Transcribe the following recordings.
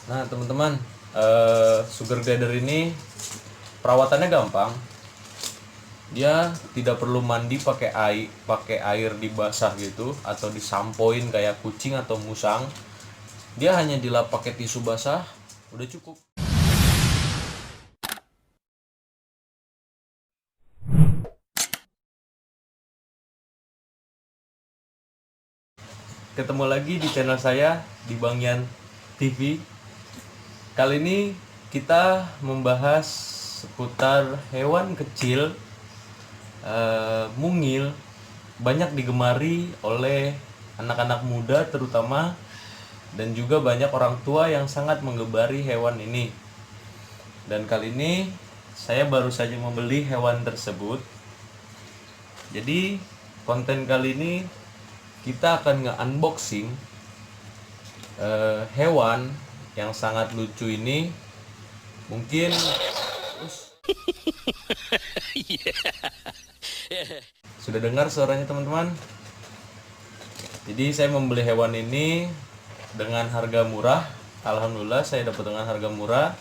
Nah teman-teman, sugar glider ini perawatannya gampang. Dia tidak perlu mandi pakai air dibasah gitu atau disampoin kayak kucing atau musang. Dia hanya dilap pakai tisu basah, udah cukup. Ketemu lagi di channel saya di Bangyan TV. Kali ini kita membahas seputar hewan kecil, mungil, banyak digemari oleh anak-anak muda terutama, dan juga banyak orang tua yang sangat menggemari hewan ini. Dan kali ini saya baru saja membeli hewan tersebut. Jadi konten kali ini kita akan nge-unboxing hewan yang sangat lucu ini. Mungkin sudah dengar suaranya teman-teman. Jadi saya membeli hewan ini dengan harga murah. Alhamdulillah saya dapat dengan harga murah.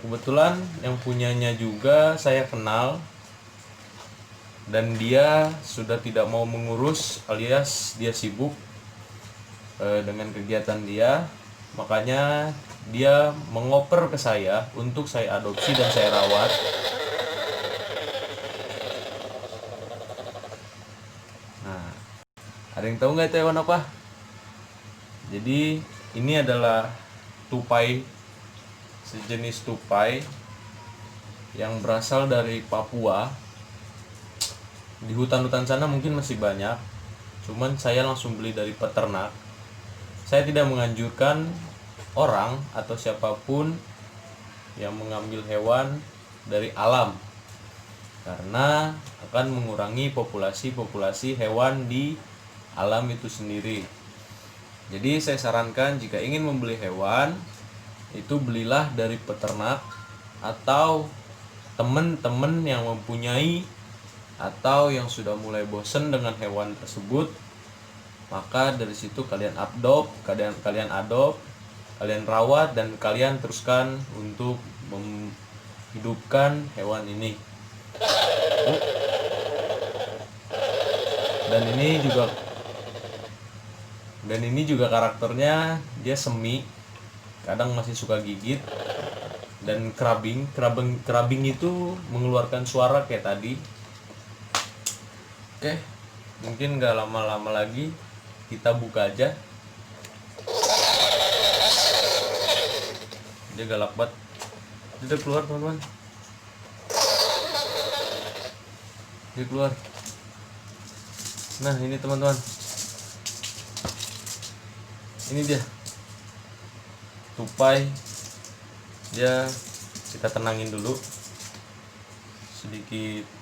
Kebetulan yang punyanya juga saya kenal, dan dia sudah tidak mau mengurus alias dia sibuk dengan kegiatan dia. Makanya dia mengoper ke saya untuk saya adopsi dan saya rawat. Nah, ada yang tahu nggak itu hewan apa? Jadi ini adalah tupai, sejenis tupai yang berasal dari Papua. Di hutan-hutan sana mungkin masih banyak, cuman saya langsung beli dari peternak. Saya tidak menganjurkan orang atau siapapun yang mengambil hewan dari alam, karena akan mengurangi populasi hewan di alam itu sendiri. Jadi saya sarankan jika ingin membeli hewan, itu belilah dari peternak atau teman-teman yang mempunyai atau yang sudah mulai bosen dengan hewan tersebut. Maka dari situ kalian adopt, kalian rawat, dan kalian teruskan untuk menghidupkan hewan ini. Dan ini juga karakternya dia semi, kadang masih suka gigit dan krabbing itu mengeluarkan suara kayak tadi. Oke, mungkin gak lama-lama lagi kita buka aja. Dia galak banget. Dia udah keluar teman-teman. Dia keluar. Nah ini teman-teman, ini dia tupai. Dia kita tenangin dulu sedikit.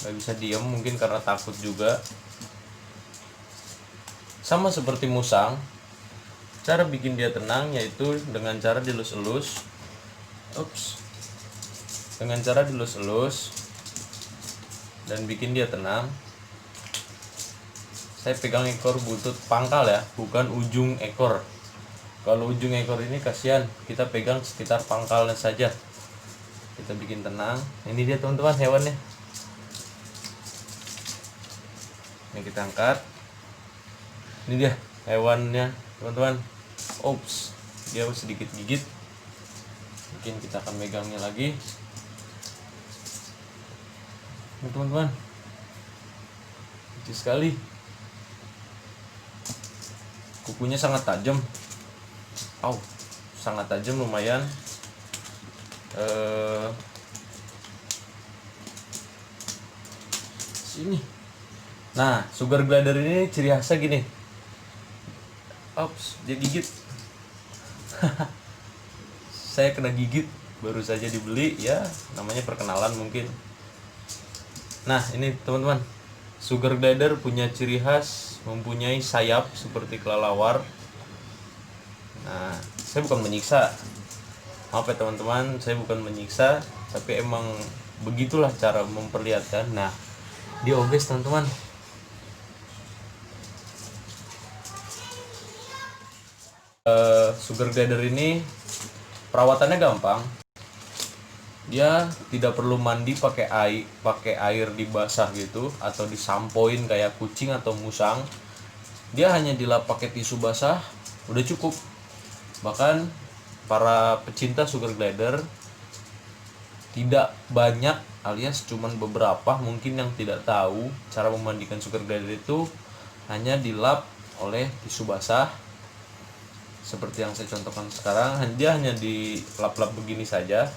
Gak bisa diam mungkin karena takut juga. Sama seperti musang, cara bikin dia tenang yaitu dengan cara dilus-elus. Dengan cara dilus-elus dan bikin dia tenang. Saya pegang ekor buntut pangkal ya, bukan ujung ekor. Kalau ujung ekor ini kasihan, kita pegang sekitar pangkalnya saja. Kita bikin tenang. Ini dia teman-teman hewannya. Ini kita angkat. Ini dia hewannya teman-teman. Dia sedikit gigit. Mungkin kita akan megangnya lagi. Ini teman-teman, lucu sekali. Kukunya sangat tajam. Sangat tajam lumayan. Sini. Nah, sugar glider ini ciri khasnya gini. Dia gigit. Saya kena gigit, baru saja dibeli ya, namanya perkenalan mungkin. Nah, ini teman-teman, sugar glider punya ciri khas mempunyai sayap seperti kelelawar. Nah, saya bukan menyiksa. Maaf ya teman-teman, saya bukan menyiksa, tapi emang begitulah cara memperlihatkan. Nah, dia obes teman-teman. Sugar glider ini perawatannya gampang. Dia tidak perlu mandi pakai air dibasah gitu atau disampoin kayak kucing atau musang. Dia hanya dilap pakai tisu basah udah cukup. Bahkan para pecinta sugar glider tidak banyak alias cuman beberapa mungkin yang tidak tahu cara memandikan sugar glider itu hanya dilap oleh tisu basah seperti yang saya contohkan sekarang. Dia hanya dilap-lap begini saja.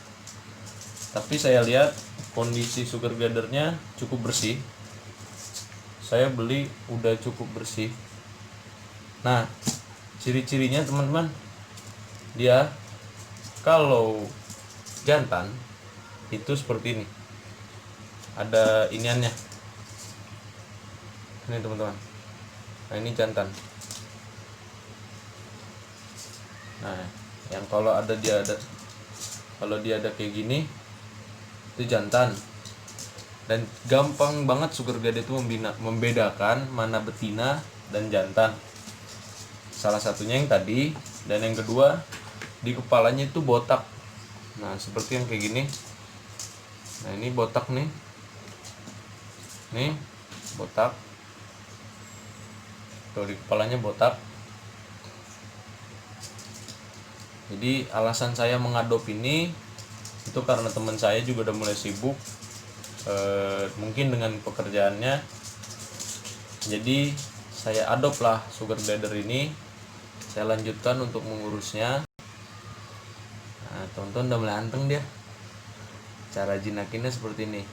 Tapi saya lihat kondisi sugar glidernya cukup bersih. Saya beli udah cukup bersih. Nah, ciri-cirinya teman-teman, dia kalau jantan itu seperti ini. Ada iniannya. Ini teman-teman. Nah, ini jantan. Nah, yang kalau dia ada kayak gini itu jantan. Dan gampang banget sugar glider itu membedakan mana betina dan jantan. Salah satunya yang tadi, dan yang kedua di kepalanya itu botak. Nah, seperti yang kayak gini. Nah, ini botak nih. Nih, botak. Tuh, di kepalanya botak. Jadi alasan saya mengadop ini itu karena teman saya juga udah mulai sibuk mungkin dengan pekerjaannya. Jadi saya adop lah sugar glider ini. Saya lanjutkan untuk mengurusnya. Nah, teman-teman udah mulai anteng dia. Cara jinakinnya seperti ini.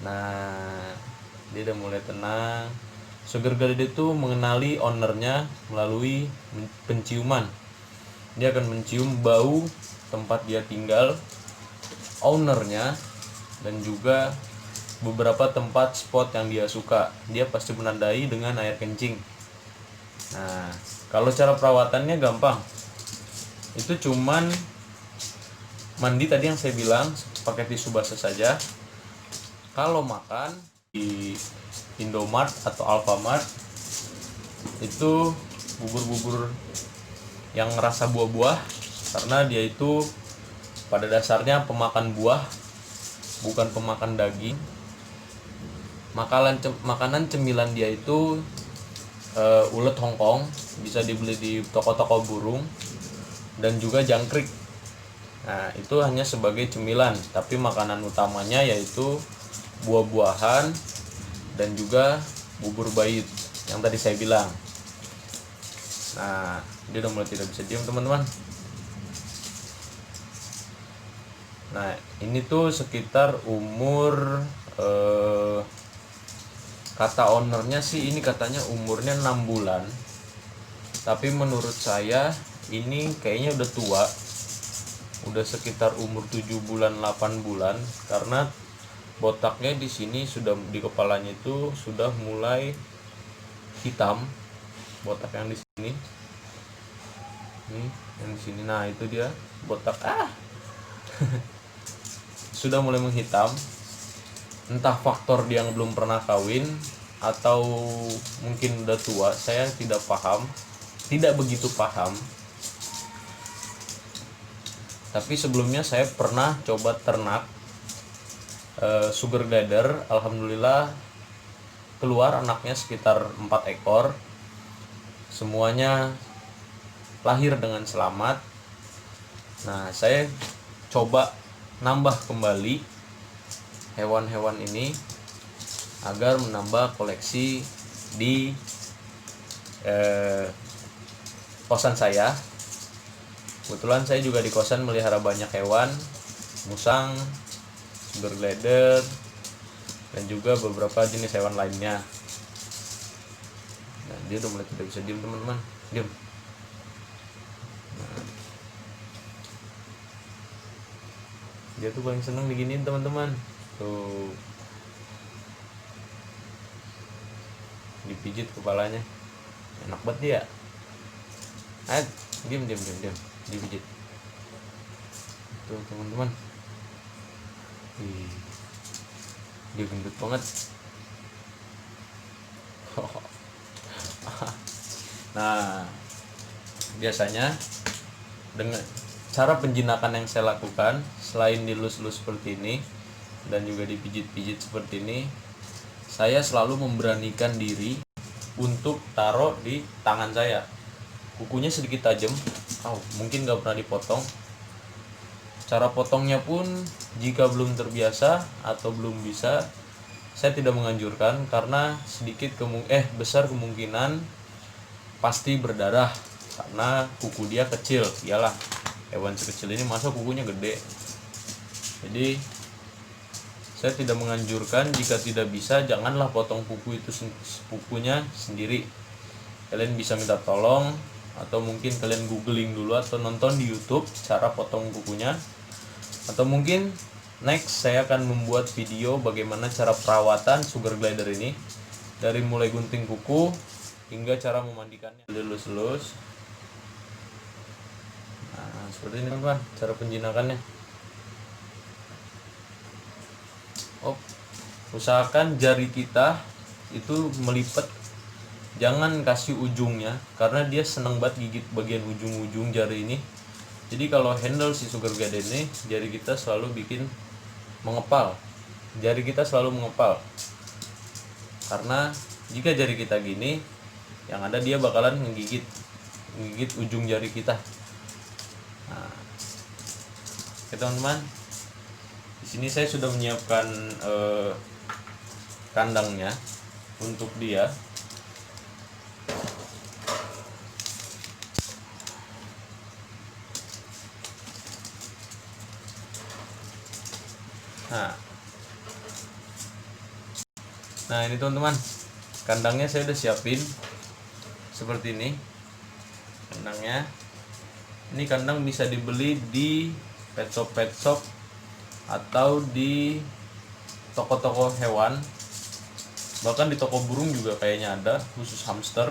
Nah, dia udah mulai tenang. Sugar glider itu mengenali ownernya melalui penciuman. Dia akan mencium bau tempat dia tinggal, ownernya, dan juga beberapa tempat spot yang dia suka. Dia pasti menandai dengan air kencing. Nah, kalau cara perawatannya gampang. Itu cuman mandi tadi yang saya bilang pakai tisu basah saja. Kalau makan di Indomart atau Alfamart itu bubur-bubur yang rasa buah-buah, karena dia itu pada dasarnya pemakan buah, bukan pemakan daging. Makanan cemilan dia itu ulet Hongkong, bisa dibeli di toko-toko burung, dan juga jangkrik. Nah, itu hanya sebagai cemilan, tapi makanan utamanya yaitu buah-buahan dan juga bubur bait yang tadi saya bilang. Nah, dia udah mulai tidak bisa diam teman-teman. Nah, ini tuh sekitar umur kata ownernya sih ini katanya umurnya 6 bulan. Tapi menurut saya ini kayaknya udah tua. Udah sekitar umur 7 bulan 8 bulan, karena botaknya di sini sudah di kepalanya itu sudah mulai hitam. Botak yang di sini. Nih, yang di sini. Nah, itu dia botak. Sudah mulai menghitam. Entah faktor dia yang belum pernah kawin atau mungkin udah tua, saya tidak paham, tidak begitu paham. Tapi sebelumnya saya pernah coba ternak sugar glider. Alhamdulillah keluar anaknya sekitar 4 ekor. Semuanya lahir dengan selamat. Nah, saya coba nambah kembali hewan-hewan ini agar menambah koleksi di kosan saya. Kebetulan saya juga di kosan melihara banyak hewan, musang, sugar glider, dan juga beberapa jenis hewan lainnya. Nah, dia udah mulai tidak bisa diam teman-teman. Diam. Nah, dia tuh paling seneng diginiin teman-teman. Tuh, dipijit kepalanya, enak banget dia. Diam, dipijit. Tuh teman-teman, dia gendut banget. Nah, biasanya dengan cara penjinakan yang saya lakukan, selain dilus-lus seperti ini dan juga dipijit-pijit seperti ini, saya selalu memberanikan diri untuk taruh di tangan saya. Kukunya sedikit tajam, mungkin gak pernah dipotong. Cara potongnya pun jika belum terbiasa atau belum bisa, saya tidak menganjurkan karena besar kemungkinan pasti berdarah karena kuku dia kecil. Iyalah, hewan sekecil ini masa kukunya gede. Jadi saya tidak menganjurkan, jika tidak bisa janganlah potong kukunya sendiri. Kalian bisa minta tolong atau mungkin kalian googling dulu atau nonton di YouTube cara potong kukunya. Atau mungkin next saya akan membuat video bagaimana cara perawatan sugar glider ini, dari mulai gunting kuku hingga cara memandikannya. Lulus. Nah, seperti ini teman-teman cara penjinakannya. Usahakan jari kita itu melipat, jangan kasih ujungnya karena dia senang banget gigit bagian ujung-ujung jari ini. Jadi kalau handle si sugar glider ini, jari kita selalu mengepal. Jari kita selalu mengepal. Karena jika jari kita gini, yang ada dia bakalan menggigit ujung jari kita. Nah, oke teman-teman, di sini saya sudah menyiapkan kandangnya untuk dia. Nah ini teman-teman, kandangnya saya udah siapin seperti ini. Kandangnya ini, kandang bisa dibeli di pet shop atau di toko-toko hewan, bahkan di toko burung juga kayaknya ada khusus hamster,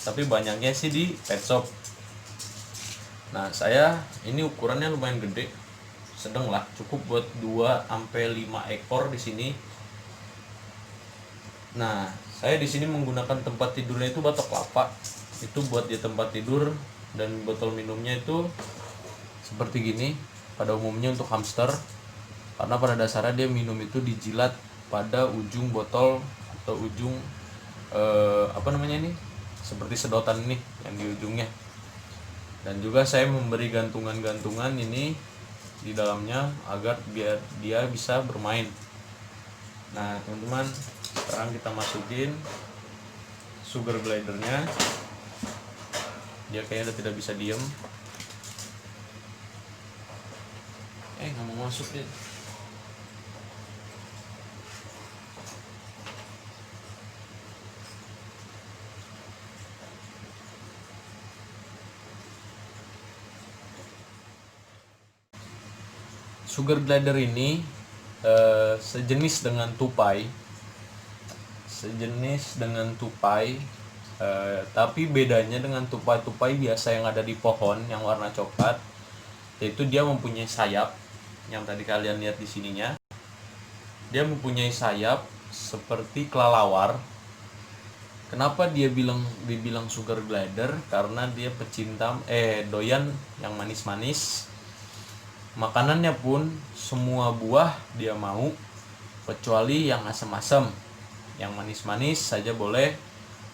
tapi banyaknya sih di pet shop. Nah saya ini ukurannya lumayan gede, sedang lah, cukup buat 2-5 ekor di sini. Nah saya di sini menggunakan tempat tidurnya itu batok kelapa, itu buat dia tempat tidur, dan botol minumnya itu seperti gini pada umumnya untuk hamster, karena pada dasarnya dia minum itu dijilat pada ujung botol atau ujung seperti sedotan ini yang di ujungnya. Dan juga saya memberi gantungan-gantungan ini di dalamnya agar biar dia bisa bermain. Nah teman-teman, sekarang kita masukin sugar glidernya. Dia kayaknya udah tidak bisa diem. Nggak mau masuk dia. Sugar glider ini sejenis dengan tupai, tapi bedanya dengan tupai-tupai biasa yang ada di pohon yang warna coklat, yaitu dia mempunyai sayap. Yang tadi kalian lihat di sininya, dia mempunyai sayap seperti kelelawar. Kenapa dibilang sugar glider? Karena dia pecinta doyan yang manis-manis. Makanannya pun semua buah dia mau, kecuali yang asam-asam. Yang manis-manis saja boleh,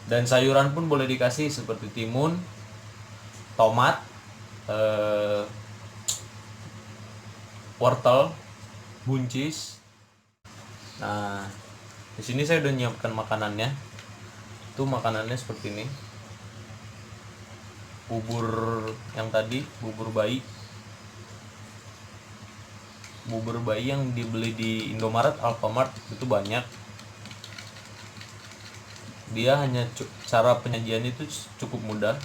dan sayuran pun boleh dikasih seperti timun, tomat, wortel, buncis. Nah, di sini saya udah nyiapkan makanannya. Itu makanannya seperti ini. Bubur yang tadi, bubur bayi yang dibeli di Indomaret, Alfamart itu banyak. Dia hanya cara penyajian itu cukup mudah,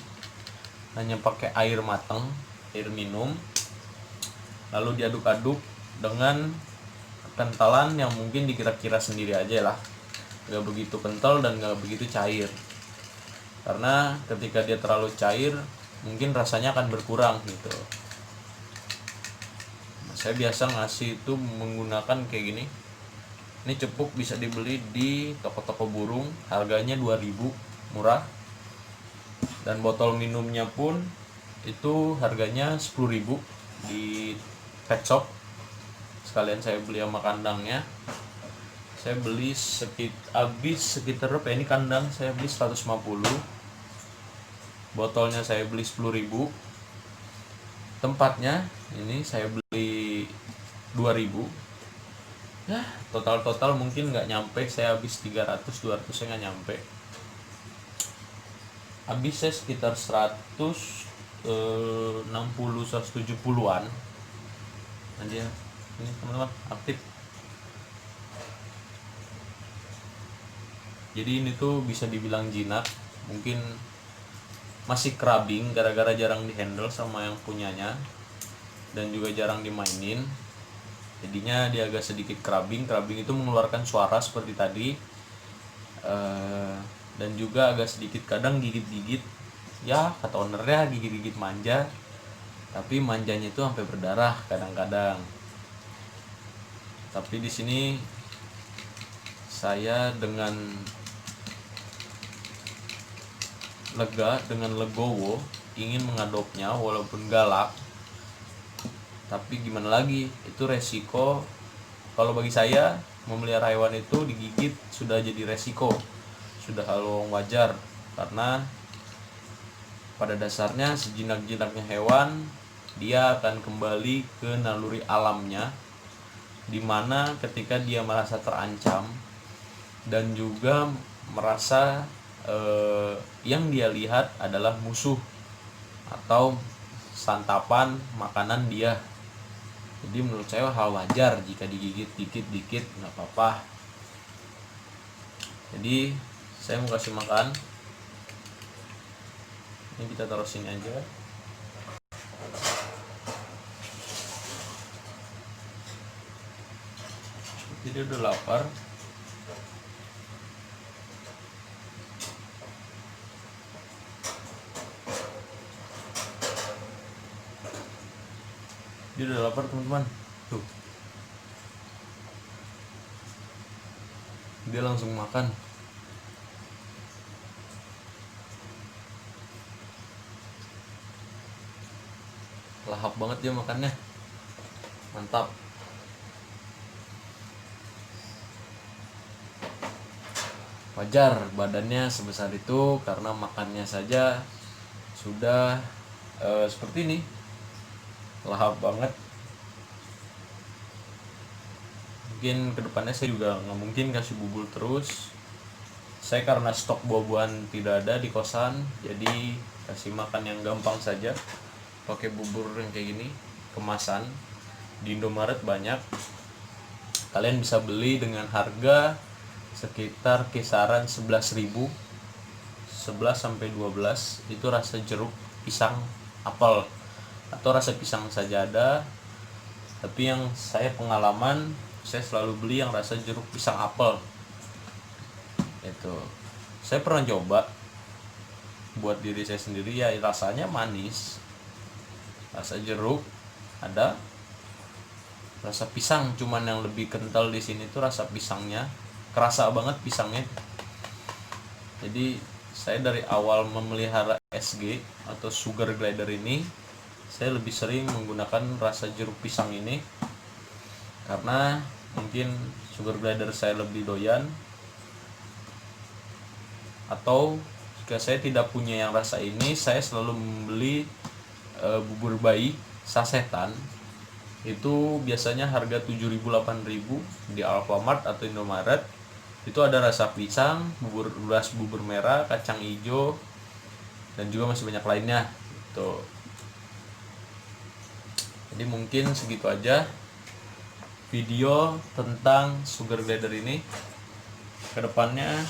hanya pakai air matang, air minum, lalu diaduk-aduk dengan kentalan yang mungkin dikira-kira sendiri aja lah, nggak begitu kental dan nggak begitu cair, karena ketika dia terlalu cair mungkin rasanya akan berkurang gitu. Saya biasa ngasih itu menggunakan kayak gini. Ini cepuk bisa dibeli di toko-toko burung, harganya 2.000, murah. Dan botol minumnya pun itu harganya 10.000 di pet shop. Sekalian saya beli sama kandangnya. Saya beli habis sekitar berapa ya? Ini kandang saya beli 150. Botolnya saya beli 10.000. Tempatnya ini saya beli 2.000. Ya, total mungkin nggak nyampe, saya habis 300-200, saya nggak nyampe. Habis saya sekitar 160-170-an aja. Ini teman-teman aktif. Jadi ini tuh bisa dibilang jinak, mungkin masih crabbing gara-gara jarang dihandle sama yang punyanya dan juga jarang dimainin. Jadinya dia agak sedikit crabbing itu mengeluarkan suara seperti tadi, dan juga agak sedikit kadang gigit-gigit. Ya kata ownernya gigit-gigit manja, tapi manjanya itu sampai berdarah kadang-kadang. Tapi di sini saya dengan lega, dengan legowo ingin mengadopnya walaupun galak. Tapi gimana lagi, itu resiko. Kalau bagi saya memelihara hewan itu digigit sudah jadi resiko, sudah hal wajar, karena pada dasarnya sejinak-jinaknya hewan dia akan kembali ke naluri alamnya, dimana ketika dia merasa terancam dan juga merasa yang dia lihat adalah musuh atau santapan makanan dia. Jadi menurut saya hal wajar jika digigit dikit-dikit, nggak apa-apa. Jadi saya mau kasih makan. Ini kita taruh sini aja. Jadi udah lapar. Dia udah lapar teman-teman. Tuh. Dia langsung makan. Lahap banget dia makannya. Mantap. Wajar badannya sebesar itu karena makannya saja sudah seperti ini. Lahap banget. Mungkin kedepannya saya juga nggak mungkin kasih bubur terus. Saya karena stok buah-buahan tidak ada di kosan, jadi kasih makan yang gampang saja, pakai bubur yang kayak gini, kemasan di Indomaret banyak. Kalian bisa beli dengan harga sekitar kisaran 11.000, 11-12. Itu rasa jeruk, pisang, apel, atau rasa pisang saja ada. Tapi yang saya pengalaman, saya selalu beli yang rasa jeruk pisang apel. Itu saya pernah coba buat diri saya sendiri, ya rasanya manis, rasa jeruk ada, rasa pisang cuman yang lebih kental di sini tuh rasa pisangnya, kerasa banget pisangnya. Jadi saya dari awal memelihara SG atau sugar glider ini, saya lebih sering menggunakan rasa jeruk pisang ini karena mungkin sugar glider saya lebih doyan. Atau jika saya tidak punya yang rasa ini, saya selalu membeli bubur bayi sasetan. Itu biasanya harga 7.000-8.000 di Alfamart atau Indomaret. Itu ada rasa pisang, bubur merah, kacang hijau, dan juga masih banyak lainnya. Tuh. Jadi mungkin segitu aja video tentang sugar glider ini. Kedepannya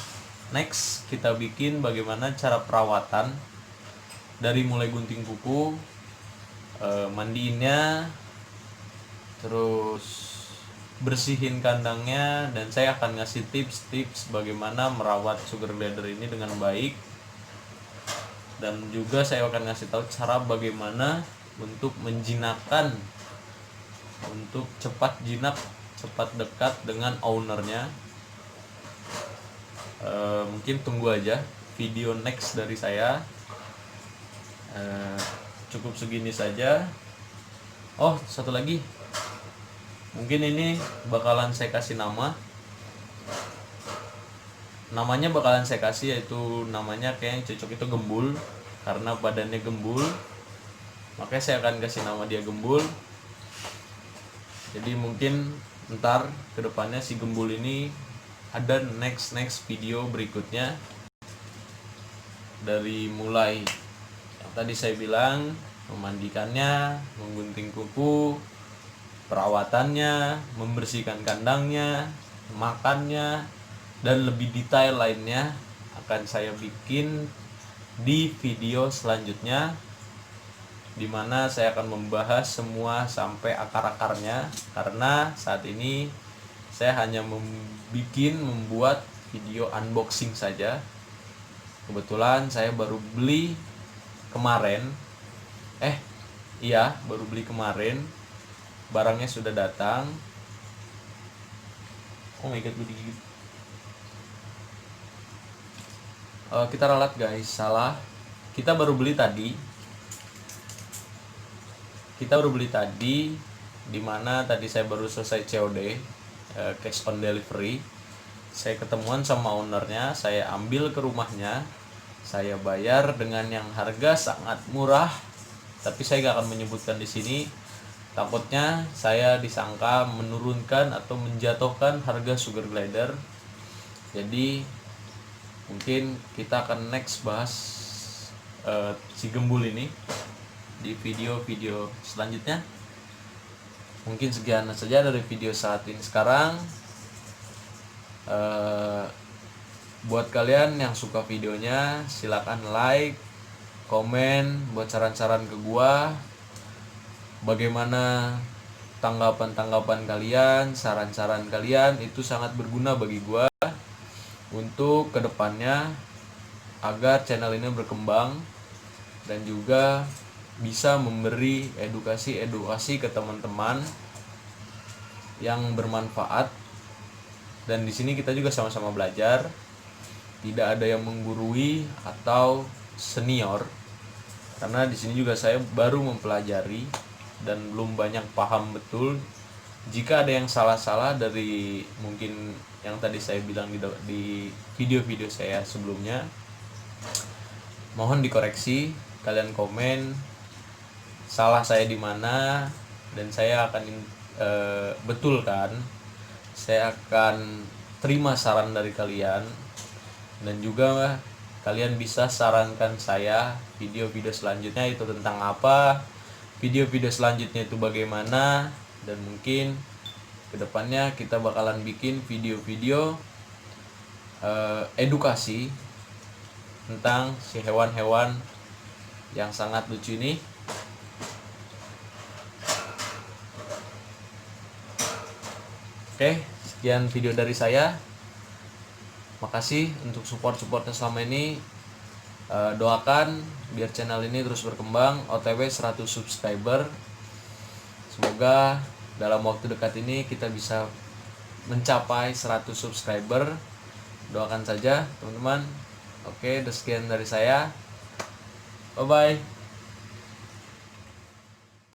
next kita bikin bagaimana cara perawatan dari mulai gunting kuku, mandiinnya, terus bersihin kandangnya, dan saya akan ngasih tips-tips bagaimana merawat sugar glider ini dengan baik. Dan juga saya akan ngasih tahu cara bagaimana untuk menjinakkan, untuk cepat jinak, cepat dekat dengan ownernya. Mungkin tunggu aja video next dari saya. cukup segini saja. Oh, satu lagi, mungkin ini bakalan saya kasih namanya bakalan saya kasih, yaitu namanya kayak yang cocok itu Gembul, karena badannya gembul, makanya saya akan kasih nama dia Gembul. Jadi mungkin ntar kedepannya si Gembul ini ada next video berikutnya, dari mulai yang tadi saya bilang, memandikannya, menggunting kuku, perawatannya, membersihkan kandangnya, makannya, dan lebih detail lainnya akan saya bikin di video selanjutnya, dimana saya akan membahas semua sampai akar-akarnya, karena saat ini saya hanya membuat video unboxing saja. Kebetulan saya baru beli kemarin, baru beli kemarin, barangnya sudah datang. Oh my god, gue digigit. Kita ralat guys, salah. Kita baru beli tadi, dimana tadi saya baru selesai COD, cash on delivery. Saya ketemuan sama ownernya, saya ambil ke rumahnya, saya bayar dengan yang harga sangat murah, tapi saya gak akan menyebutkan di sini. Takutnya saya disangka menurunkan atau menjatuhkan harga sugar glider. Jadi mungkin kita akan next bahas si Gembul ini di video-video selanjutnya. Mungkin sekian saja dari video saat ini sekarang. Buat kalian yang suka videonya, silakan like, komen, buat saran-saran ke gua. Bagaimana tanggapan kalian, saran-saran kalian itu sangat berguna bagi gua untuk kedepannya, agar channel ini berkembang dan juga bisa memberi edukasi ke teman-teman yang bermanfaat. Dan di sini kita juga sama-sama belajar, tidak ada yang menggurui atau senior, karena di sini juga saya baru mempelajari dan belum banyak paham betul. Jika ada yang salah-salah dari mungkin yang tadi saya bilang di video-video saya sebelumnya, mohon dikoreksi. Kalian komen salah saya di mana, dan saya akan betulkan. Saya akan terima saran dari kalian, dan juga kalian bisa sarankan saya video-video selanjutnya itu tentang apa, video-video selanjutnya itu bagaimana, dan mungkin kedepannya kita bakalan bikin video-video edukasi tentang si hewan-hewan yang sangat lucu ini. Oke, sekian video dari saya. Makasih untuk support-supportnya selama ini. Doakan biar channel ini terus berkembang, OTW 100 subscriber. Semoga dalam waktu dekat ini kita bisa mencapai 100 subscriber. Doakan saja teman-teman. Oke, sekian dari saya. Bye bye.